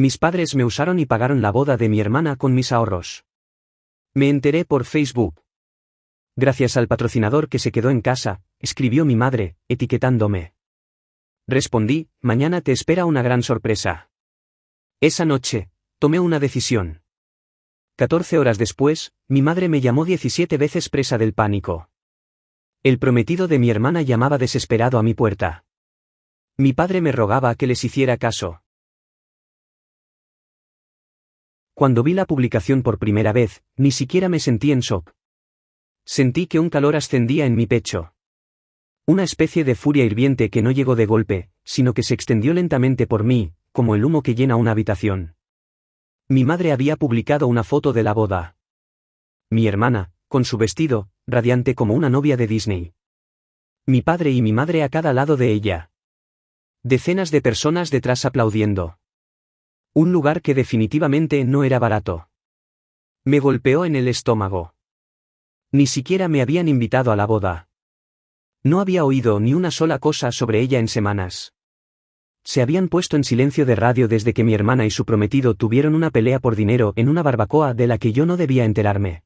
Mis padres me usaron y pagaron la boda de mi hermana con mis ahorros. Me enteré por Facebook. Gracias al patrocinador que se quedó en casa, escribió mi madre, etiquetándome. Respondí, mañana te espera una gran sorpresa. Esa noche, tomé una decisión. 14 horas después, mi madre me llamó 17 veces presa del pánico. El prometido de mi hermana llamaba desesperado a mi puerta. Mi padre me rogaba que les hiciera caso. Cuando vi la publicación por primera vez, ni siquiera me sentí en shock. Sentí que un calor ascendía en mi pecho. Una especie de furia hirviente que no llegó de golpe, sino que se extendió lentamente por mí, como el humo que llena una habitación. Mi madre había publicado una foto de la boda. Mi hermana, con su vestido, radiante como una novia de Disney. Mi padre y mi madre a cada lado de ella. Decenas de personas detrás aplaudiendo. Un lugar que definitivamente no era barato. Me golpeó en el estómago. Ni siquiera me habían invitado a la boda. No había oído ni una sola cosa sobre ella en semanas. Se habían puesto en silencio de radio desde que mi hermana y su prometido tuvieron una pelea por dinero en una barbacoa de la que yo no debía enterarme.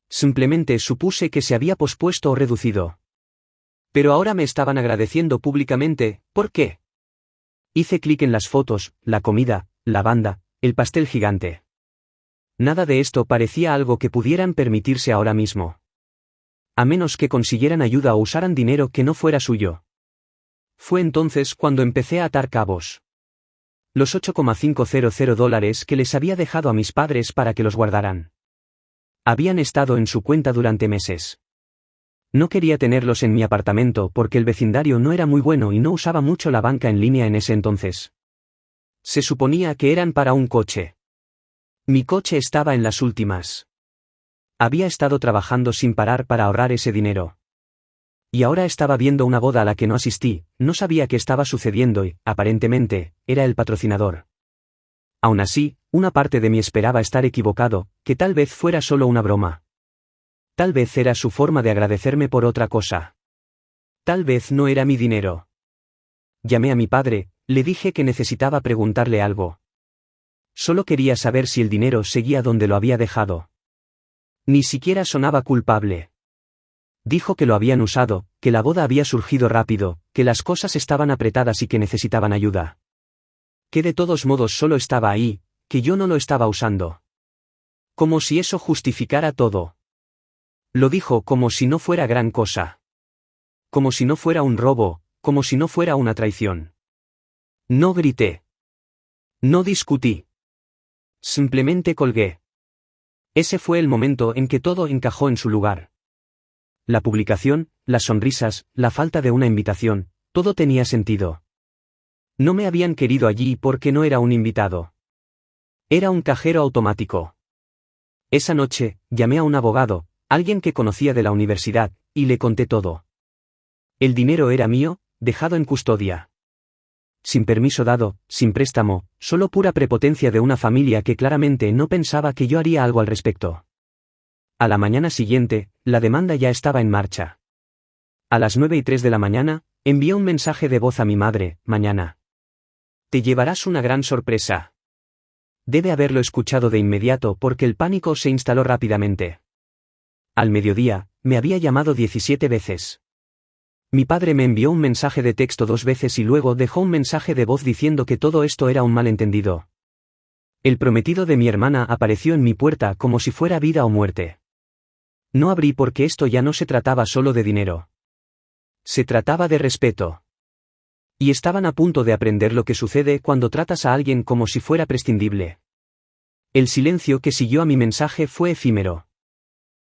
Simplemente supuse que se había pospuesto o reducido. Pero ahora me estaban agradeciendo públicamente, ¿por qué? Hice clic en las fotos, la comida, la banda, el pastel gigante. Nada de esto parecía algo que pudieran permitirse ahora mismo. A menos que consiguieran ayuda o usaran dinero que no fuera suyo. Fue entonces cuando empecé a atar cabos. Los $8,500 que les había dejado a mis padres para que los guardaran. Habían estado en su cuenta durante meses. No quería tenerlos en mi apartamento porque el vecindario no era muy bueno y no usaba mucho la banca en línea en ese entonces. Se suponía que eran para un coche. Mi coche estaba en las últimas. Había estado trabajando sin parar para ahorrar ese dinero. Y ahora estaba viendo una boda a la que no asistí, no sabía qué estaba sucediendo y, aparentemente, era el patrocinador. Aún así, una parte de mí esperaba estar equivocado, que tal vez fuera solo una broma. Tal vez era su forma de agradecerme por otra cosa. Tal vez no era mi dinero. Llamé a mi padre, le dije que necesitaba preguntarle algo. Solo quería saber si el dinero seguía donde lo había dejado. Ni siquiera sonaba culpable. Dijo que lo habían usado, que la boda había surgido rápido, que las cosas estaban apretadas y que necesitaban ayuda. Que de todos modos solo estaba ahí, que yo no lo estaba usando. Como si eso justificara todo. Lo dijo como si no fuera gran cosa. Como si no fuera un robo, como si no fuera una traición. No grité. No discutí. Simplemente colgué. Ese fue el momento en que todo encajó en su lugar. La publicación, las sonrisas, la falta de una invitación, todo tenía sentido. No me habían querido allí porque no era un invitado. Era un cajero automático. Esa noche, llamé a un abogado, alguien que conocía de la universidad, y le conté todo. El dinero era mío, dejado en custodia. Sin permiso dado, sin préstamo, solo pura prepotencia de una familia que claramente no pensaba que yo haría algo al respecto. A la mañana siguiente, la demanda ya estaba en marcha. A las 9:03 de la mañana, envié un mensaje de voz a mi madre, mañana. Te llevarás una gran sorpresa. Debe haberlo escuchado de inmediato porque el pánico se instaló rápidamente. Al mediodía, me había llamado 17 veces. Mi padre me envió un mensaje de texto 2 veces y luego dejó un mensaje de voz diciendo que todo esto era un malentendido. El prometido de mi hermana apareció en mi puerta como si fuera vida o muerte. No abrí porque esto ya no se trataba solo de dinero. Se trataba de respeto. Y estaban a punto de aprender lo que sucede cuando tratas a alguien como si fuera prescindible. El silencio que siguió a mi mensaje fue efímero.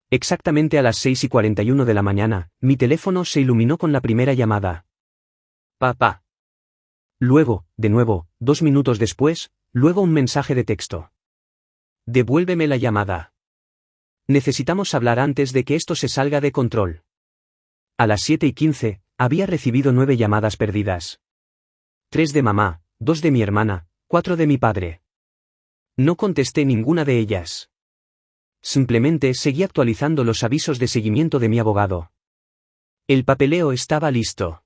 Exactamente a las 6:41 de la mañana, mi teléfono se iluminó con la primera llamada. Papá. Luego, de nuevo, 2 minutos después, luego un mensaje de texto. Devuélveme la llamada. Necesitamos hablar antes de que esto se salga de control. A las 7:15, había recibido 9 llamadas perdidas. 3 de mamá, 2 de mi hermana, 4 de mi padre. No contesté ninguna de ellas. Simplemente seguí actualizando los avisos de seguimiento de mi abogado. El papeleo estaba listo.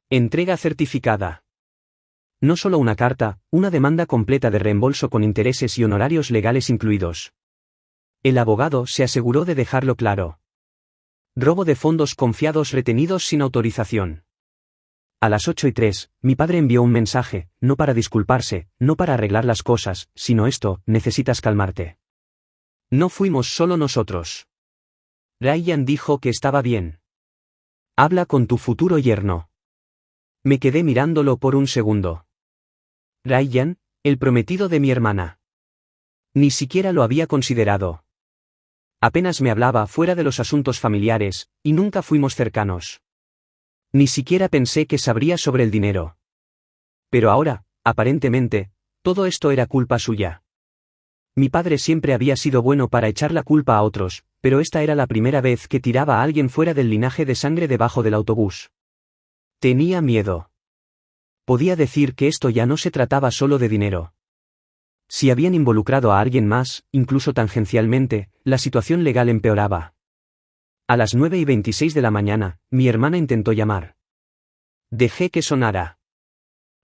Entrega certificada. No solo una carta, una demanda completa de reembolso con intereses y honorarios legales incluidos. El abogado se aseguró de dejarlo claro. Robo de fondos confiados retenidos sin autorización. A las 8:03, mi padre envió un mensaje, no para disculparse, no para arreglar las cosas, sino esto: necesitas calmarte. No fuimos solo nosotros. Ryan dijo que estaba bien. Habla con tu futuro yerno. Me quedé mirándolo por un segundo. Ryan, el prometido de mi hermana. Ni siquiera lo había considerado. Apenas me hablaba fuera de los asuntos familiares, y nunca fuimos cercanos. Ni siquiera pensé que sabría sobre el dinero. Pero ahora, aparentemente, todo esto era culpa suya. Mi padre siempre había sido bueno para echar la culpa a otros, pero esta era la primera vez que tiraba a alguien fuera del linaje de sangre debajo del autobús. Tenía miedo. Podía decir que esto ya no se trataba solo de dinero. Si habían involucrado a alguien más, incluso tangencialmente, la situación legal empeoraba. A las 9:26 de la mañana, mi hermana intentó llamar. Dejé que sonara.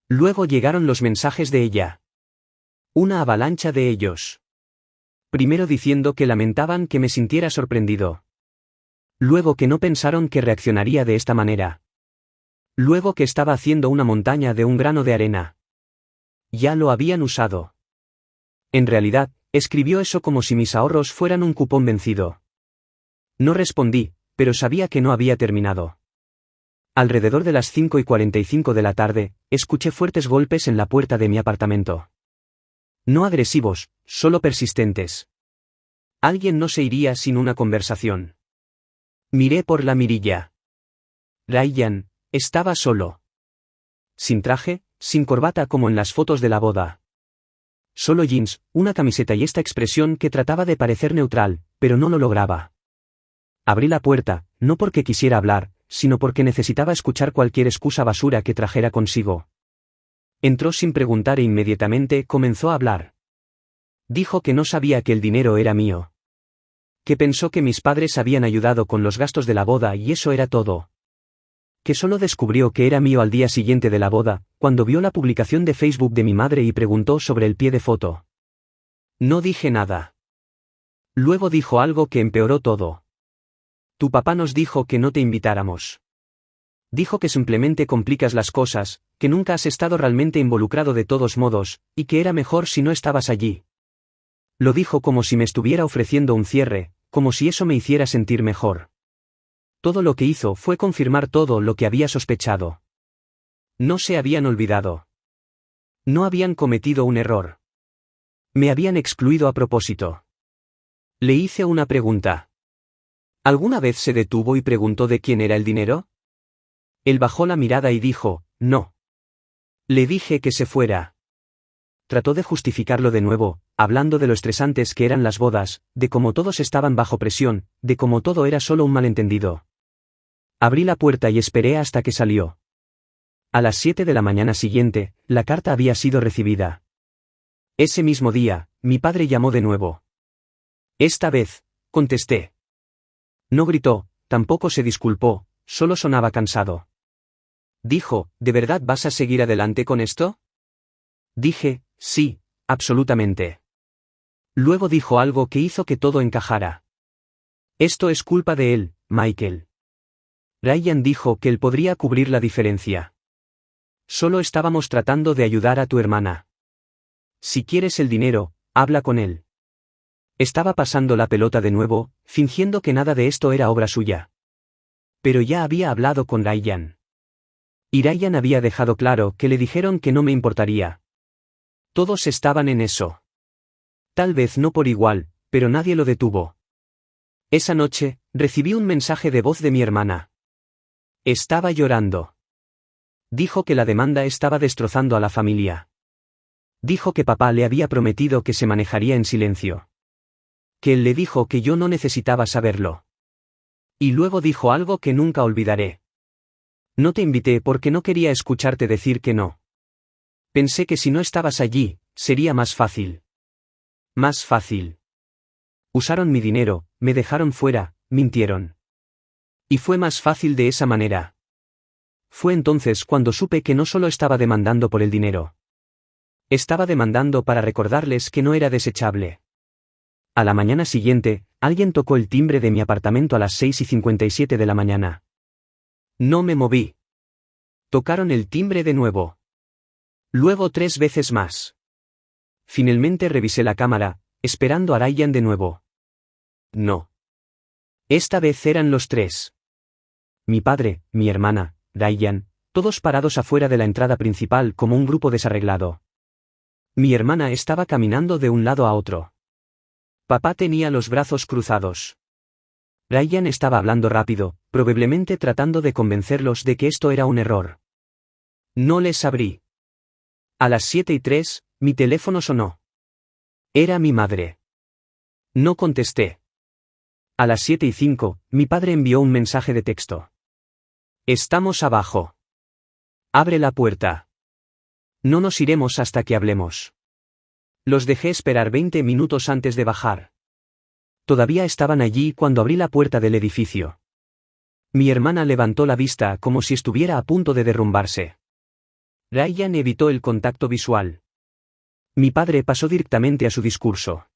Luego llegaron los mensajes de ella. Una avalancha de ellos. Primero diciendo que lamentaban que me sintiera sorprendido. Luego que no pensaron que reaccionaría de esta manera. Luego que estaba haciendo una montaña de un grano de arena. Ya lo habían usado. En realidad, escribió eso como si mis ahorros fueran un cupón vencido. No respondí, pero sabía que no había terminado. Alrededor de las 5:45 de la tarde, escuché fuertes golpes en la puerta de mi apartamento. No agresivos, solo persistentes. Alguien no se iría sin una conversación. Miré por la mirilla. Ryan estaba solo. Sin traje, sin corbata como en las fotos de la boda. Solo jeans, una camiseta y esta expresión que trataba de parecer neutral, pero no lo lograba. Abrí la puerta, no porque quisiera hablar, sino porque necesitaba escuchar cualquier excusa basura que trajera consigo. Entró sin preguntar e inmediatamente comenzó a hablar. Dijo que no sabía que el dinero era mío. Que pensó que mis padres habían ayudado con los gastos de la boda y eso era todo. Que solo descubrió que era mío al día siguiente de la boda, cuando vio la publicación de Facebook de mi madre y preguntó sobre el pie de foto. No dije nada. Luego dijo algo que empeoró todo. Tu papá nos dijo que no te invitáramos. Dijo que simplemente complicas las cosas, que nunca has estado realmente involucrado de todos modos, y que era mejor si no estabas allí. Lo dijo como si me estuviera ofreciendo un cierre, como si eso me hiciera sentir mejor. Todo lo que hizo fue confirmar todo lo que había sospechado. No se habían olvidado. No habían cometido un error. Me habían excluido a propósito. Le hice una pregunta. ¿Alguna vez se detuvo y preguntó de quién era el dinero? Él bajó la mirada y dijo, no. Le dije que se fuera. Trató de justificarlo de nuevo, hablando de lo estresantes que eran las bodas, de cómo todos estaban bajo presión, de cómo todo era solo un malentendido. Abrí la puerta y esperé hasta que salió. A las 7 de la mañana siguiente, la carta había sido recibida. Ese mismo día, mi padre llamó de nuevo. Esta vez, contesté. No gritó, tampoco se disculpó, solo sonaba cansado. Dijo, ¿de verdad vas a seguir adelante con esto? Dije, sí, absolutamente. Luego dijo algo que hizo que todo encajara. Esto es culpa de él, Michael. Ryan dijo que él podría cubrir la diferencia. Solo estábamos tratando de ayudar a tu hermana. Si quieres el dinero, habla con él. Estaba pasando la pelota de nuevo, fingiendo que nada de esto era obra suya. Pero ya había hablado con Ryan. Y Ryan había dejado claro que le dijeron que no me importaría. Todos estaban en eso. Tal vez no por igual, pero nadie lo detuvo. Esa noche, recibí un mensaje de voz de mi hermana. Estaba llorando. Dijo que la demanda estaba destrozando a la familia. Dijo que papá le había prometido que se manejaría en silencio. Que él le dijo que yo no necesitaba saberlo. Y luego dijo algo que nunca olvidaré. No te invité porque no quería escucharte decir que no. Pensé que si no estabas allí, sería más fácil. Más fácil. Usaron mi dinero, me dejaron fuera, mintieron. Y fue más fácil de esa manera. Fue entonces cuando supe que no solo estaba demandando por el dinero. Estaba demandando para recordarles que no era desechable. A la mañana siguiente, alguien tocó el timbre de mi apartamento a las 6:57 de la mañana. No me moví. Tocaron el timbre de nuevo. Luego 3 veces más. Finalmente revisé la cámara, esperando a Ryan de nuevo. No. Esta vez eran los 3. Mi padre, mi hermana, Ryan, todos parados afuera de la entrada principal como un grupo desarreglado. Mi hermana estaba caminando de un lado a otro. Papá tenía los brazos cruzados. Ryan estaba hablando rápido, probablemente tratando de convencerlos de que esto era un error. No les abrí. A las 7:03, mi teléfono sonó. Era mi madre. No contesté. A las 7:05, mi padre envió un mensaje de texto. Estamos abajo. Abre la puerta. No nos iremos hasta que hablemos. Los dejé esperar 20 minutos antes de bajar. Todavía estaban allí cuando abrí la puerta del edificio. Mi hermana levantó la vista como si estuviera a punto de derrumbarse. Ryan evitó el contacto visual. Mi padre pasó directamente a su discurso.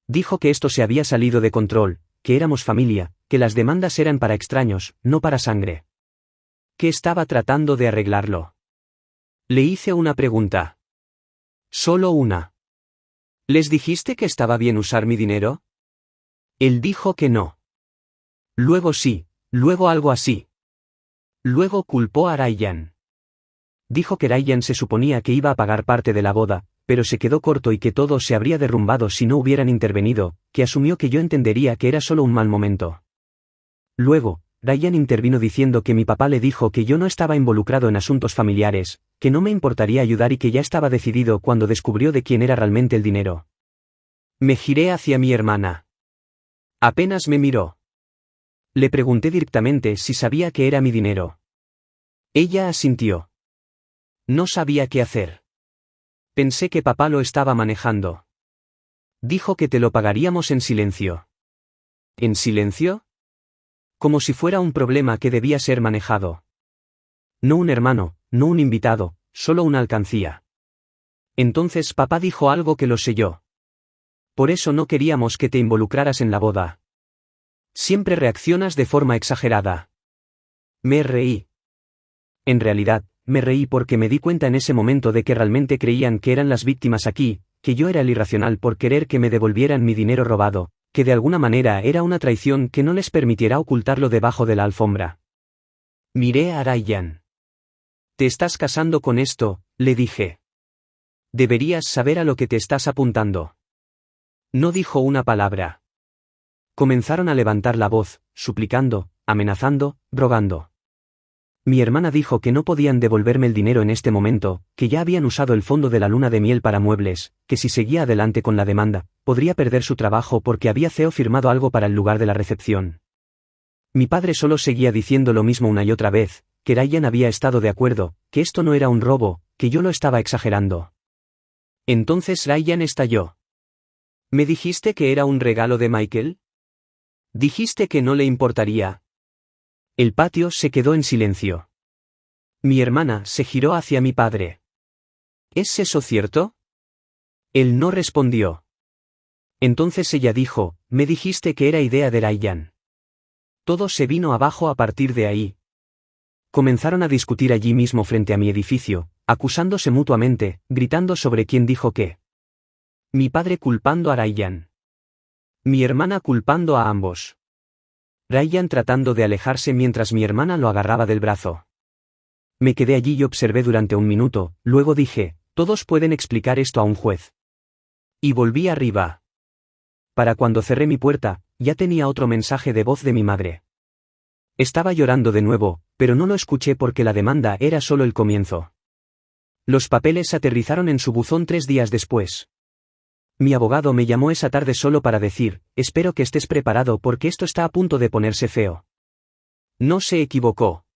Dijo que esto se había salido de control, que éramos familia, que las demandas eran para extraños, no para sangre. Que estaba tratando de arreglarlo. Le hice una pregunta. Solo una. ¿Les dijiste que estaba bien usar mi dinero? Él dijo que no. Luego sí, luego algo así. Luego culpó a Ryan. Dijo que Ryan se suponía que iba a pagar parte de la boda, pero se quedó corto y que todo se habría derrumbado si no hubieran intervenido, que asumió que yo entendería que era solo un mal momento. Luego, Ryan intervino diciendo que mi papá le dijo que yo no estaba involucrado en asuntos familiares, que no me importaría ayudar y que ya estaba decidido cuando descubrió de quién era realmente el dinero. Me giré hacia mi hermana. Apenas me miró. Le pregunté directamente si sabía que era mi dinero. Ella asintió. No sabía qué hacer. Pensé que papá lo estaba manejando. Dijo que te lo pagaríamos en silencio. ¿En silencio? Como si fuera un problema que debía ser manejado. No un hermano, no un invitado, solo una alcancía. Entonces papá dijo algo que lo selló. Por eso no queríamos que te involucraras en la boda. Siempre reaccionas de forma exagerada. Me reí. En realidad, me reí porque me di cuenta en ese momento de que realmente creían que eran las víctimas aquí, que yo era el irracional por querer que me devolvieran mi dinero robado, que de alguna manera era una traición que no les permitiera ocultarlo debajo de la alfombra. Miré a Ryan. Te estás casando con esto, le dije. Deberías saber a lo que te estás apuntando. No dijo una palabra. Comenzaron a levantar la voz, suplicando, amenazando, rogando. Mi hermana dijo que no podían devolverme el dinero en este momento, que ya habían usado el fondo de la luna de miel para muebles, que si seguía adelante con la demanda, podría perder su trabajo porque había firmado algo para el lugar de la recepción. Mi padre solo seguía diciendo lo mismo una y otra vez, que Ryan había estado de acuerdo, que esto no era un robo, que yo lo estaba exagerando. Entonces Ryan estalló. ¿Me dijiste que era un regalo de Michael? Dijiste que no le importaría. El patio se quedó en silencio. Mi hermana se giró hacia mi padre. ¿Es eso cierto? Él no respondió. Entonces ella dijo, me dijiste que era idea de Ryan. Todo se vino abajo a partir de ahí. Comenzaron a discutir allí mismo frente a mi edificio, acusándose mutuamente, gritando sobre quién dijo qué. Mi padre culpando a Ryan. Mi hermana culpando a ambos. Ryan tratando de alejarse mientras mi hermana lo agarraba del brazo. Me quedé allí y observé durante un minuto, luego dije, todos pueden explicar esto a un juez. Y volví arriba. Para cuando cerré mi puerta, ya tenía otro mensaje de voz de mi madre. Estaba llorando de nuevo, pero no lo escuché porque la demanda era solo el comienzo. Los papeles aterrizaron en su buzón 3 días después. Mi abogado me llamó esa tarde solo para decir, espero que estés preparado porque esto está a punto de ponerse feo. No se equivocó.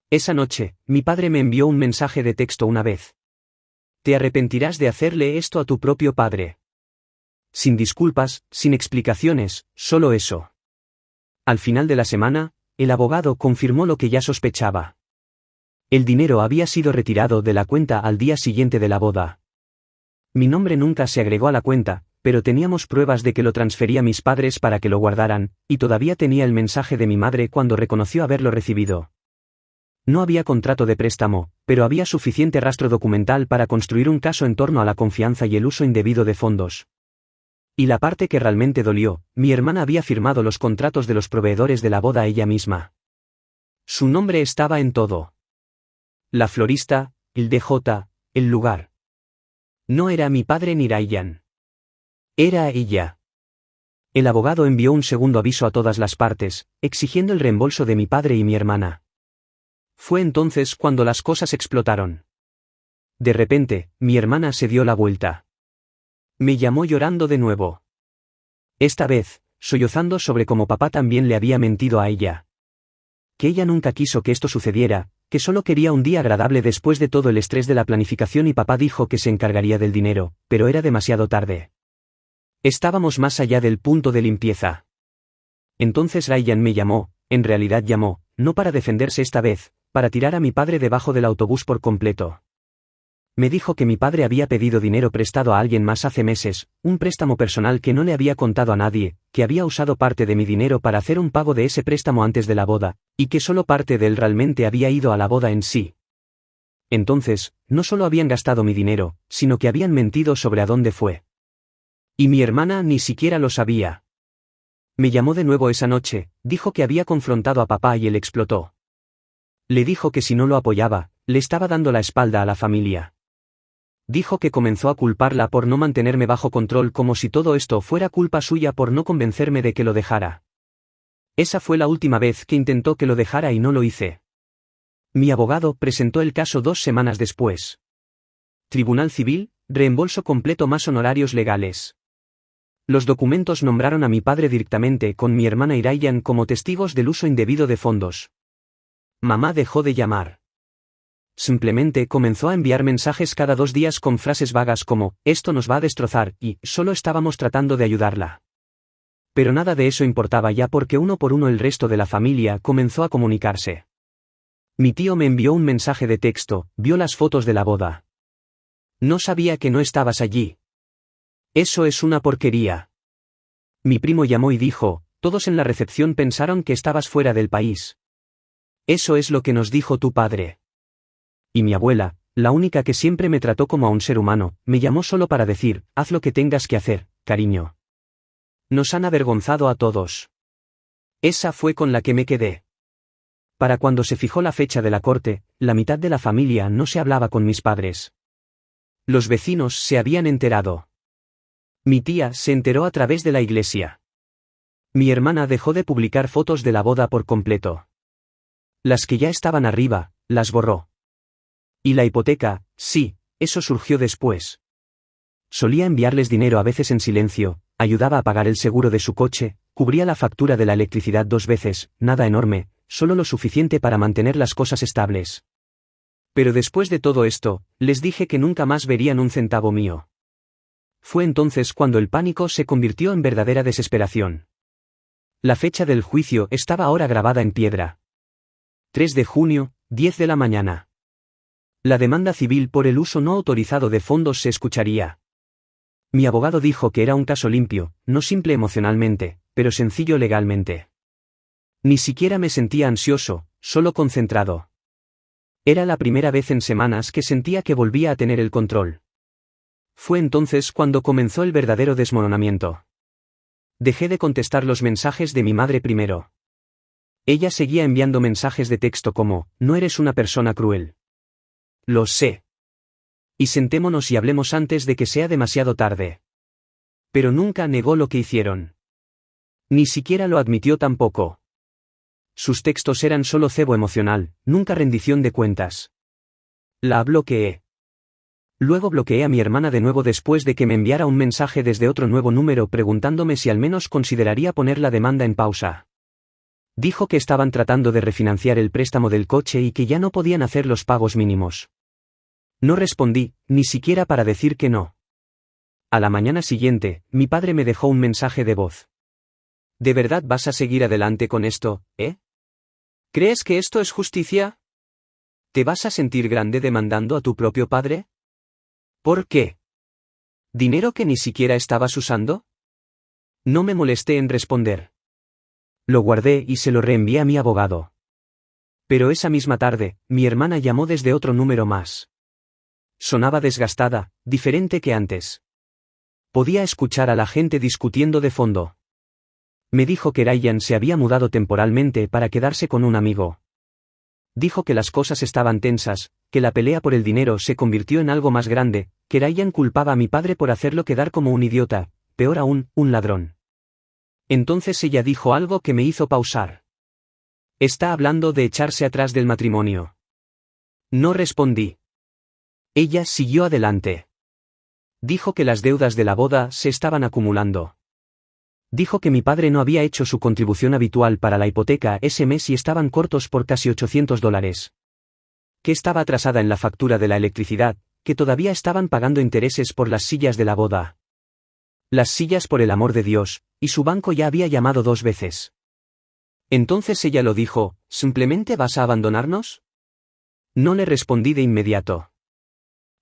Esa noche, mi padre me envió un mensaje de texto una vez. Te arrepentirás de hacerle esto a tu propio padre. Sin disculpas, sin explicaciones, solo eso. Al final de la semana, el abogado confirmó lo que ya sospechaba. El dinero había sido retirado de la cuenta al día siguiente de la boda. Mi nombre nunca se agregó a la cuenta, pero teníamos pruebas de que lo transferí a mis padres para que lo guardaran, y todavía tenía el mensaje de mi madre cuando reconoció haberlo recibido. No había contrato de préstamo, pero había suficiente rastro documental para construir un caso en torno a la confianza y el uso indebido de fondos. Y la parte que realmente dolió, mi hermana había firmado los contratos de los proveedores de la boda ella misma. Su nombre estaba en todo. La florista, el DJ, el lugar. No era mi padre ni Ryan. Era ella. El abogado envió un segundo aviso a todas las partes, exigiendo el reembolso de mi padre y mi hermana. Fue entonces cuando las cosas explotaron. De repente, mi hermana se dio la vuelta. Me llamó llorando de nuevo. Esta vez, sollozando sobre cómo papá también le había mentido a ella. Que ella nunca quiso que esto sucediera, que solo quería un día agradable después de todo el estrés de la planificación y papá dijo que se encargaría del dinero, pero era demasiado tarde. Estábamos más allá del punto de limpieza. Entonces Ryan me llamó, en realidad llamó, no para defenderse esta vez, para tirar a mi padre debajo del autobús por completo. Me dijo que mi padre había pedido dinero prestado a alguien más hace meses, un préstamo personal que no le había contado a nadie, que había usado parte de mi dinero para hacer un pago de ese préstamo antes de la boda, y que solo parte de él realmente había ido a la boda en sí. Entonces, no solo habían gastado mi dinero, sino que habían mentido sobre a dónde fue. Y mi hermana ni siquiera lo sabía. Me llamó de nuevo esa noche, dijo que había confrontado a papá y él explotó. Le dijo que si no lo apoyaba, le estaba dando la espalda a la familia. Dijo que comenzó a culparla por no mantenerme bajo control como si todo esto fuera culpa suya por no convencerme de que lo dejara. Esa fue la última vez que intentó que lo dejara y no lo hice. Mi abogado presentó el caso 2 semanas después. Tribunal Civil, reembolso completo más honorarios legales. Los documentos nombraron a mi padre directamente con mi hermana y Ryan como testigos del uso indebido de fondos. Mamá dejó de llamar. Simplemente comenzó a enviar mensajes cada 2 días con frases vagas como, esto nos va a destrozar, y, solo estábamos tratando de ayudarla. Pero nada de eso importaba ya porque uno por uno el resto de la familia comenzó a comunicarse. Mi tío me envió un mensaje de texto, vio las fotos de la boda. No sabía que no estabas allí. Eso es una porquería. Mi primo llamó y dijo, todos en la recepción pensaron que estabas fuera del país. Eso es lo que nos dijo tu padre. Y mi abuela, la única que siempre me trató como a un ser humano, me llamó solo para decir, haz lo que tengas que hacer, cariño. Nos han avergonzado a todos. Esa fue con la que me quedé. Para cuando se fijó la fecha de la corte, la mitad de la familia no se hablaba con mis padres. Los vecinos se habían enterado. Mi tía se enteró a través de la iglesia. Mi hermana dejó de publicar fotos de la boda por completo. Las que ya estaban arriba, las borró. Y la hipoteca, sí, eso surgió después. Solía enviarles dinero a veces en silencio, ayudaba a pagar el seguro de su coche, cubría la factura de la electricidad 2 veces, nada enorme, solo lo suficiente para mantener las cosas estables. Pero después de todo esto, les dije que nunca más verían un centavo mío. Fue entonces cuando el pánico se convirtió en verdadera desesperación. La fecha del juicio estaba ahora grabada en piedra. 3 de junio, 10 de la mañana. La demanda civil por el uso no autorizado de fondos se escucharía. Mi abogado dijo que era un caso limpio, no simple emocionalmente, pero sencillo legalmente. Ni siquiera me sentía ansioso, solo concentrado. Era la primera vez en semanas que sentía que volvía a tener el control. Fue entonces cuando comenzó el verdadero desmoronamiento. Dejé de contestar los mensajes de mi madre primero. Ella seguía enviando mensajes de texto como, no eres una persona cruel. Lo sé. Y sentémonos y hablemos antes de que sea demasiado tarde. Pero nunca negó lo que hicieron. Ni siquiera lo admitió tampoco. Sus textos eran solo cebo emocional, nunca rendición de cuentas. La bloqueé. Luego bloqueé a mi hermana de nuevo después de que me enviara un mensaje desde otro nuevo número preguntándome si al menos consideraría poner la demanda en pausa. Dijo que estaban tratando de refinanciar el préstamo del coche y que ya no podían hacer los pagos mínimos. No respondí, ni siquiera para decir que no. A la mañana siguiente, mi padre me dejó un mensaje de voz. ¿De verdad vas a seguir adelante con esto, eh? ¿Crees que esto es justicia? ¿Te vas a sentir grande demandando a tu propio padre? ¿Por qué? ¿Dinero que ni siquiera estabas usando? No me molesté en responder. Lo guardé y se lo reenvié a mi abogado. Pero esa misma tarde, mi hermana llamó desde otro número más. Sonaba desgastada, diferente que antes. Podía escuchar a la gente discutiendo de fondo. Me dijo que Ryan se había mudado temporalmente para quedarse con un amigo. Dijo que las cosas estaban tensas, que la pelea por el dinero se convirtió en algo más grande, que Ryan culpaba a mi padre por hacerlo quedar como un idiota, peor aún, un ladrón. Entonces ella dijo algo que me hizo pausar. Está hablando de echarse atrás del matrimonio. No respondí. Ella siguió adelante. Dijo que las deudas de la boda se estaban acumulando. Dijo que mi padre no había hecho su contribución habitual para la hipoteca ese mes y estaban cortos por casi $800. Que estaba atrasada en la factura de la electricidad, que todavía estaban pagando intereses por las sillas de la boda. Las sillas por el amor de Dios, y su banco ya había llamado 2 veces. Entonces ella lo dijo, ¿simplemente vas a abandonarnos? No le respondí de inmediato.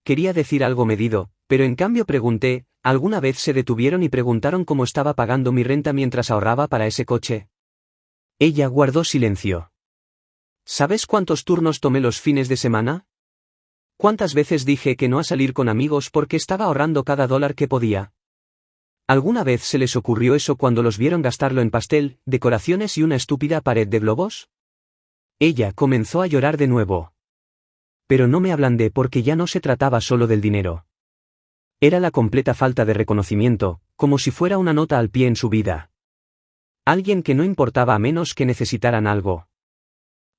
Quería decir algo medido, pero en cambio pregunté, ¿alguna vez se detuvieron y preguntaron cómo estaba pagando mi renta mientras ahorraba para ese coche? Ella guardó silencio. ¿Sabes cuántos turnos tomé los fines de semana? ¿Cuántas veces dije que no a salir con amigos porque estaba ahorrando cada dólar que podía? ¿Alguna vez se les ocurrió eso cuando los vieron gastarlo en pastel, decoraciones y una estúpida pared de globos? Ella comenzó a llorar de nuevo. Pero no me ablandé porque ya no se trataba solo del dinero. Era la completa falta de reconocimiento, como si fuera una nota al pie en su vida. Alguien que no importaba a menos que necesitaran algo.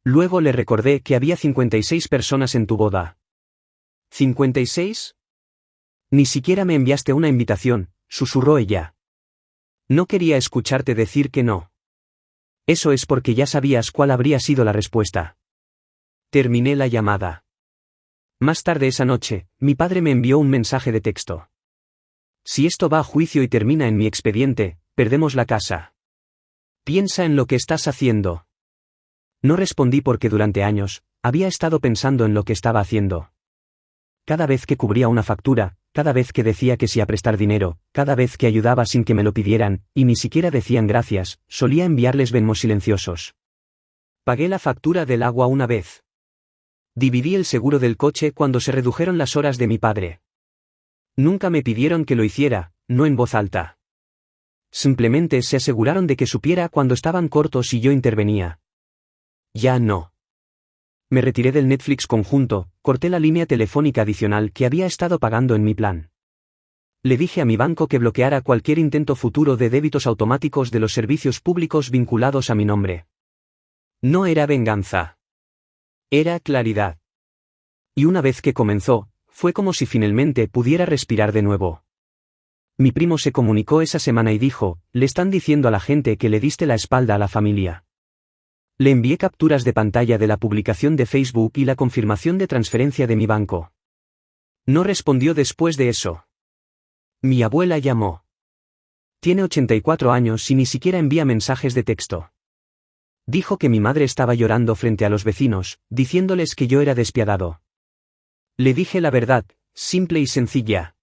Luego le recordé que había 56 personas en tu boda. ¿56? Ni siquiera me enviaste una invitación, susurró ella. No quería escucharte decir que no. Eso es porque ya sabías cuál habría sido la respuesta. Terminé la llamada. Más tarde esa noche, mi padre me envió un mensaje de texto. Si esto va a juicio y termina en mi expediente, perdemos la casa. Piensa en lo que estás haciendo. No respondí porque durante años, había estado pensando en lo que estaba haciendo. Cada vez que cubría una factura, cada vez que decía que sí a prestar dinero, cada vez que ayudaba sin que me lo pidieran, y ni siquiera decían gracias, solía enviarles Venmos silenciosos. Pagué la factura del agua una vez. Dividí el seguro del coche cuando se redujeron las horas de mi padre. Nunca me pidieron que lo hiciera, no en voz alta. Simplemente se aseguraron de que supiera cuando estaban cortos y yo intervenía. Ya no. Me retiré del Netflix conjunto, corté la línea telefónica adicional que había estado pagando en mi plan. Le dije a mi banco que bloqueara cualquier intento futuro de débitos automáticos de los servicios públicos vinculados a mi nombre. No era venganza. Era claridad. Y una vez que comenzó, fue como si finalmente pudiera respirar de nuevo. Mi primo se comunicó esa semana y dijo, le están diciendo a la gente que le diste la espalda a la familia. Le envié capturas de pantalla de la publicación de Facebook y la confirmación de transferencia de mi banco. No respondió después de eso. Mi abuela llamó. Tiene 84 años y ni siquiera envía mensajes de texto. Dijo que mi madre estaba llorando frente a los vecinos, diciéndoles que yo era despiadado. Le dije la verdad, simple y sencilla.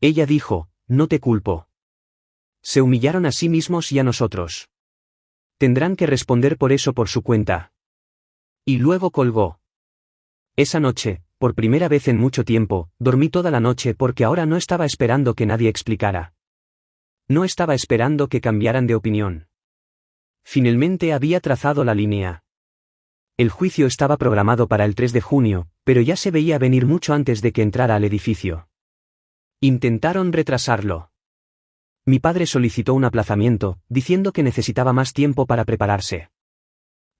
Ella dijo, no te culpo. Se humillaron a sí mismos y a nosotros. Tendrán que responder por eso por su cuenta. Y luego colgó. Esa noche, por primera vez en mucho tiempo, dormí toda la noche porque ahora no estaba esperando que nadie explicara. No estaba esperando que cambiaran de opinión. Finalmente había trazado la línea. El juicio estaba programado para el 3 de junio, pero ya se veía venir mucho antes de que entrara al edificio. Intentaron retrasarlo. Mi padre solicitó un aplazamiento, diciendo que necesitaba más tiempo para prepararse.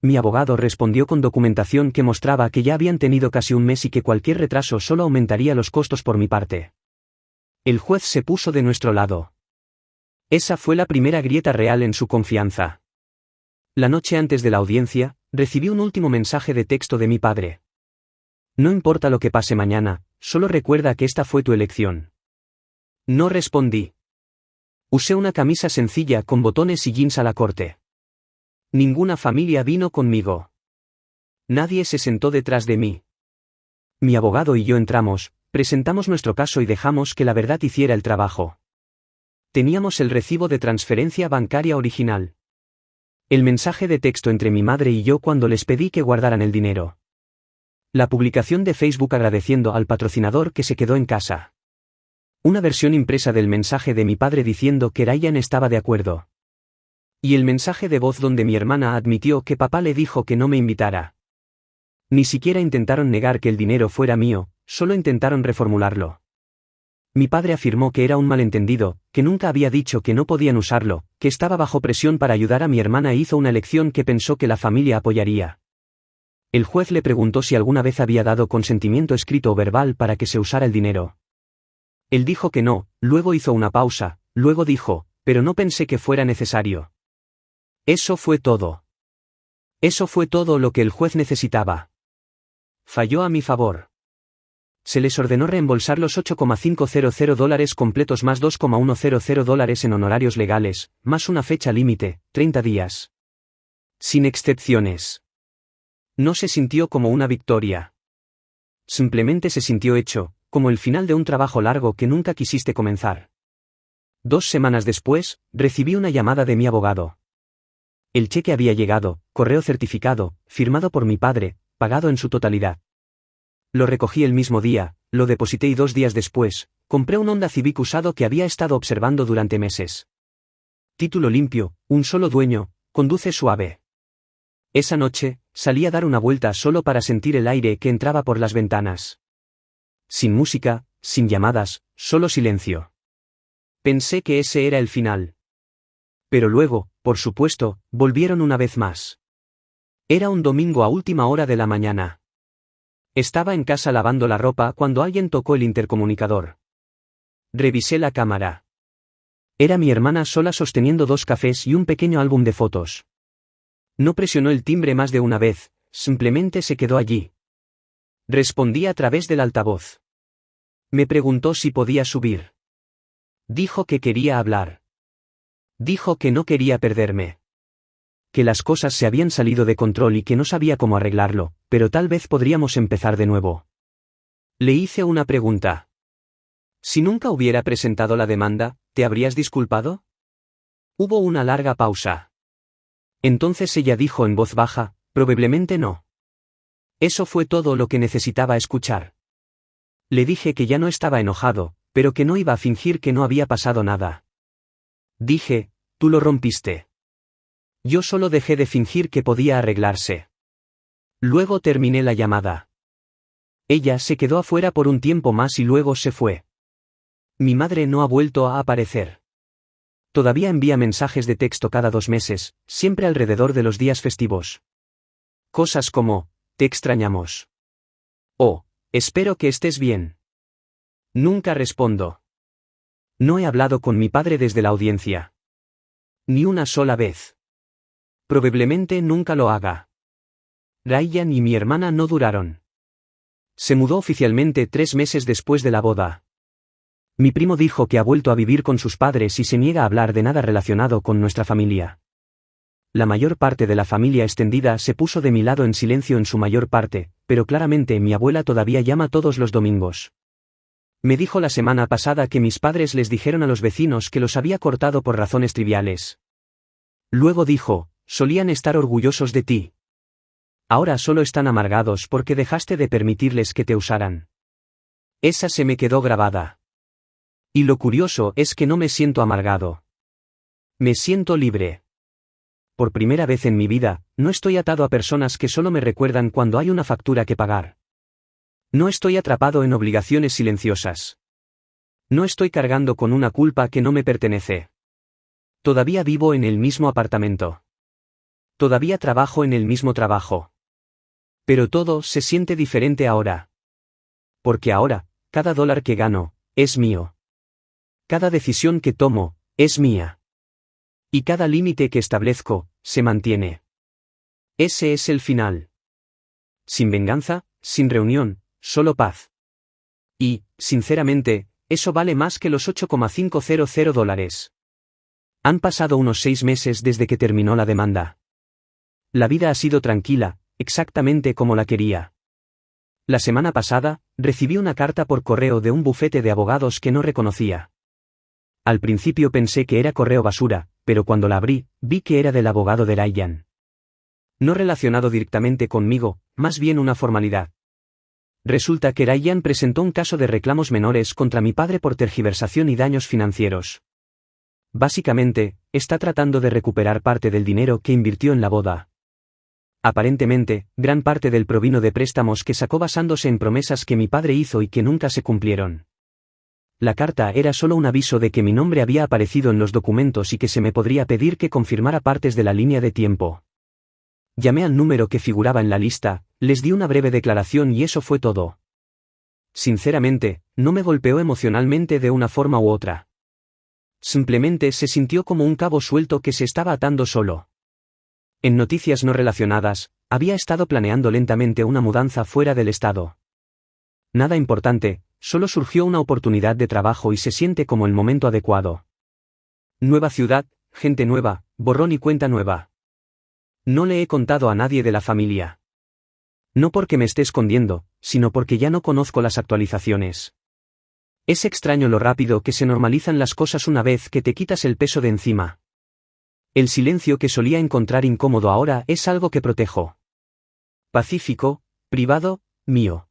Mi abogado respondió con documentación que mostraba que ya habían tenido casi un mes y que cualquier retraso solo aumentaría los costos por mi parte. El juez se puso de nuestro lado. Esa fue la primera grieta real en su confianza. La noche antes de la audiencia, recibí un último mensaje de texto de mi padre. No importa lo que pase mañana, solo recuerda que esta fue tu elección. No respondí. Usé una camisa sencilla con botones y jeans a la corte. Ninguna familia vino conmigo. Nadie se sentó detrás de mí. Mi abogado y yo entramos, presentamos nuestro caso y dejamos que la verdad hiciera el trabajo. Teníamos el recibo de transferencia bancaria original. El mensaje de texto entre mi madre y yo cuando les pedí que guardaran el dinero. La publicación de Facebook agradeciendo al patrocinador que se quedó en casa. Una versión impresa del mensaje de mi padre diciendo que Ryan estaba de acuerdo. Y el mensaje de voz donde mi hermana admitió que papá le dijo que no me invitara. Ni siquiera intentaron negar que el dinero fuera mío, solo intentaron reformularlo. Mi padre afirmó que era un malentendido, que nunca había dicho que no podían usarlo, que estaba bajo presión para ayudar a mi hermana e hizo una elección que pensó que la familia apoyaría. El juez le preguntó si alguna vez había dado consentimiento escrito o verbal para que se usara el dinero. Él dijo que no, luego hizo una pausa, luego dijo, pero no pensé que fuera necesario. Eso fue todo. Eso fue todo lo que el juez necesitaba. Falló a mi favor. Se les ordenó reembolsar los $8,500 completos más $2,100 en honorarios legales, más una fecha límite, 30 días. Sin excepciones. No se sintió como una victoria. Simplemente se sintió hecho, como el final de un trabajo largo que nunca quisiste comenzar. 2 semanas después, recibí una llamada de mi abogado. El cheque había llegado, correo certificado, firmado por mi padre, pagado en su totalidad. Lo recogí el mismo día, lo deposité y 2 días después, compré un Honda Civic usado que había estado observando durante meses. Título limpio, un solo dueño, conduce suave. Esa noche, salí a dar una vuelta solo para sentir el aire que entraba por las ventanas. Sin música, sin llamadas, solo silencio. Pensé que ese era el final. Pero luego, por supuesto, volvieron una vez más. Era un domingo a última hora de la mañana. Estaba en casa lavando la ropa cuando alguien tocó el intercomunicador. Revisé la cámara. Era mi hermana sola sosteniendo 2 cafés y un pequeño álbum de fotos. No presionó el timbre más de una vez, simplemente se quedó allí. Respondí a través del altavoz. Me preguntó si podía subir. Dijo que quería hablar. Dijo que no quería perderme. Que las cosas se habían salido de control y que no sabía cómo arreglarlo, pero tal vez podríamos empezar de nuevo. Le hice una pregunta. Si nunca hubiera presentado la demanda, ¿te habrías disculpado? Hubo una larga pausa. Entonces ella dijo en voz baja, probablemente no. Eso fue todo lo que necesitaba escuchar. Le dije que ya no estaba enojado, pero que no iba a fingir que no había pasado nada. Dije, tú lo rompiste. Yo solo dejé de fingir que podía arreglarse. Luego terminé la llamada. Ella se quedó afuera por un tiempo más y luego se fue. Mi madre no ha vuelto a aparecer. Todavía envía mensajes de texto cada 2 meses, siempre alrededor de los días festivos. Cosas como, te extrañamos. O, espero que estés bien. Nunca respondo. No he hablado con mi padre desde la audiencia. Ni una sola vez. Probablemente nunca lo haga. Ryan y mi hermana no duraron. Se mudó oficialmente 3 meses después de la boda. Mi primo dijo que ha vuelto a vivir con sus padres y se niega a hablar de nada relacionado con nuestra familia. La mayor parte de la familia extendida se puso de mi lado en silencio en su mayor parte, pero claramente mi abuela todavía llama todos los domingos. Me dijo la semana pasada que mis padres les dijeron a los vecinos que los había cortado por razones triviales. Luego dijo, solían estar orgullosos de ti. Ahora solo están amargados porque dejaste de permitirles que te usaran. Esa se me quedó grabada. Y lo curioso es que no me siento amargado. Me siento libre. Por primera vez en mi vida, no estoy atado a personas que solo me recuerdan cuando hay una factura que pagar. No estoy atrapado en obligaciones silenciosas. No estoy cargando con una culpa que no me pertenece. Todavía vivo en el mismo apartamento. Todavía trabajo en el mismo trabajo. Pero todo se siente diferente ahora. Porque ahora, cada dólar que gano, es mío. Cada decisión que tomo, es mía. Y cada límite que establezco, se mantiene. Ese es el final. Sin venganza, sin reunión, solo paz. Y, sinceramente, eso vale más que los $8,500. Han pasado unos 6 meses desde que terminó la demanda. La vida ha sido tranquila, exactamente como la quería. La semana pasada, recibí una carta por correo de un bufete de abogados que no reconocía. Al principio pensé que era correo basura, pero cuando la abrí, vi que era del abogado de Ryan. No relacionado directamente conmigo, más bien una formalidad. Resulta que Ryan presentó un caso de reclamos menores contra mi padre por tergiversación y daños financieros. Básicamente, está tratando de recuperar parte del dinero que invirtió en la boda. Aparentemente, gran parte del provino de préstamos que sacó basándose en promesas que mi padre hizo y que nunca se cumplieron. La carta era solo un aviso de que mi nombre había aparecido en los documentos y que se me podría pedir que confirmara partes de la línea de tiempo. Llamé al número que figuraba en la lista, les di una breve declaración y eso fue todo. Sinceramente, no me golpeó emocionalmente de una forma u otra. Simplemente se sintió como un cabo suelto que se estaba atando solo. En noticias no relacionadas, había estado planeando lentamente una mudanza fuera del estado. Nada importante, solo surgió una oportunidad de trabajo y se siente como el momento adecuado. Nueva ciudad, gente nueva, borrón y cuenta nueva. No le he contado a nadie de la familia. No porque me esté escondiendo, sino porque ya no conozco las actualizaciones. Es extraño lo rápido que se normalizan las cosas una vez que te quitas el peso de encima. El silencio que solía encontrar incómodo ahora es algo que protejo. Pacífico, privado, mío.